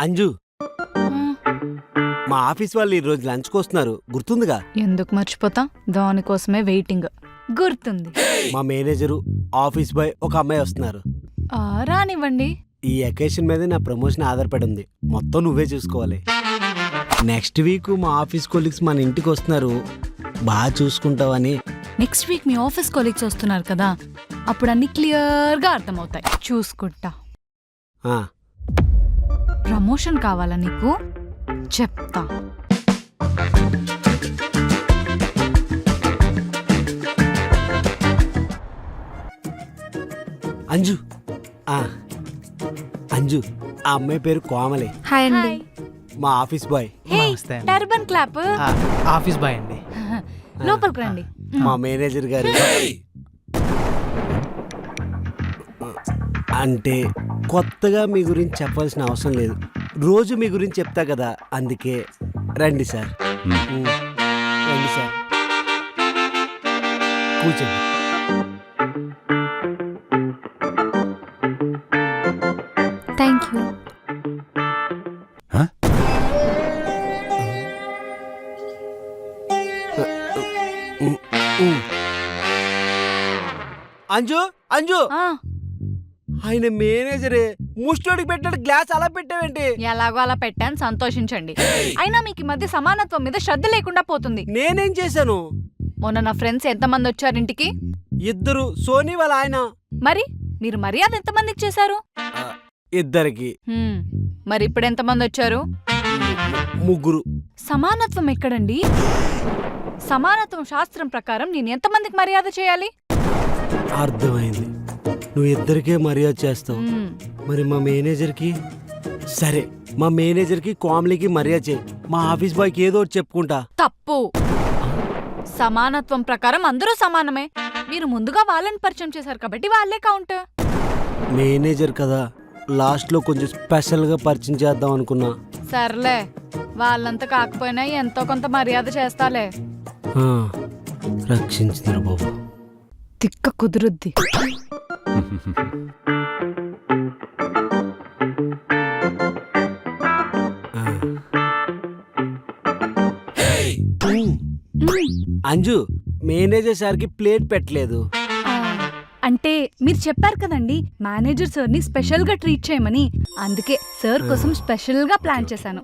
అంజు, మా ఆఫీస్ వాళ్ళు ఈ రోజు లంచ్కి వస్తున్నారు, గుర్తుందిగా? ఎందుకు మర్చిపోతా, దానికోసమే వెయిటింగ్. గుర్తుంది. మా మేనేజరు, ఆఫీస్ బాయ్, ఒక అమ్మాయి వస్తున్నారు. రానివ్వండి. ఈ అకేషన్ మీద నా ప్రమోషన్ ఆధారపడి ఉంది, మొత్తం నువ్వే చూసుకోవాలి. నెక్స్ట్ వీక్ మా ఆఫీస్ కొలీగ్స్ మన ఇంటికి వస్తున్నారు, బాగా చూసుకుంటావని. నెక్స్ట్ వీక్ మీ ఆఫీస్ కొలీగ్స్ వస్తున్నారు కదా, అప్పుడు అన్ని క్లియర్గా అర్థమవుతాయి. చూసుకుంటా. ప్రమోషన్ కావాలా నీకు? చెప్తా. అంజు, అంజు, ఆ అమ్మాయి పేరు కోమలి. హాయ్ అండి. మా office boy. Turban clap. Office boy అండి. లోపలికి రండి. మా మేనేజర్ గారు. అంటే కొత్తగా మీ గురించి చెప్పాల్సిన అవసరం లేదు, రోజు మీ గురించి చెప్తా కదా, అందుకే. రండి సార్, రండి సార్, కూర్చోండి. Thank you. అంజు, అంజు, ఆయన మేనేజరే ముష్టోడికి పెట్టాడు గ్లాస్, అలా పెట్టావేంటి? ఎలాగో అలా పెట్టాను, సంతోషించండి. అయినా మీకు ఈ మధ్య సమానత్వం మీద శ్రద్ధ లేకుండా పోతుంది. నేనేం చేశాను? మొన్న నా ఫ్రెండ్స్ ఎంతమంది వచ్చారు ఇంటికి? 2, సోనీ వాళ్ళ ఆయన. మరి మీరు మర్యాద ఎంతమందికి చేశారు? 2. మరి ఇప్పుడు ఎంతమంది వచ్చారు? 3. సమానత్వం ఎక్కడండి? సమానత్వం శాస్త్రం ప్రకారం నేను ఎంతమందికి మర్యాద చేయాలి? అర్థమైంది, నువ్వు 2కే మర్యాద చేస్తావు. మరి మా మేనేజర్కి? సరే, మా మేనేజర్కి, కోమలికి మర్యాద చేయి. మా ఆఫీస్ బాయ్కి ఏదో ఒకటి చెప్పుకుంటా. తప్పు. సమానత్వం ప్రకారం అందరూ సమానమే. మీరు ముందుగా వాళ్ళని పరిచయం చేశారు కాబట్టి వాళ్ళే కౌంట్. మేనేజర్ కదా, లాస్ట్లో కొంచెం స్పెషల్గా పరిచయం చేద్దాం అనుకున్నా. సర్లే, వాళ్ళంతా కాకపోయినా ఎంతో కొంత మర్యాద చేస్తాలే. రక్షించిందిరా బాబు. తిక్క కుదురుద్ది. అంజు, మేనేజర్ సార్కి ప్లేట్ పెట్టలేదు. అంటే మీరు చెప్పారు కదండి మేనేజర్ సార్ ని స్పెషల్ గా ట్రీట్ చేయమని, అందుకే సార్ కోసం స్పెషల్ గా ప్లాన్ చేశాను.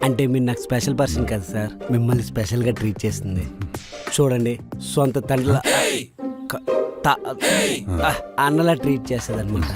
అంటే మీరు నాకు స్పెషల్ పర్సన్ కదా సార్, మిమ్మల్ని స్పెషల్గా ట్రీట్ చేస్తుంది. చూడండి, సొంత తండ్రిలా అన్నలా ట్రీట్ చేస్తుంది అనమాట.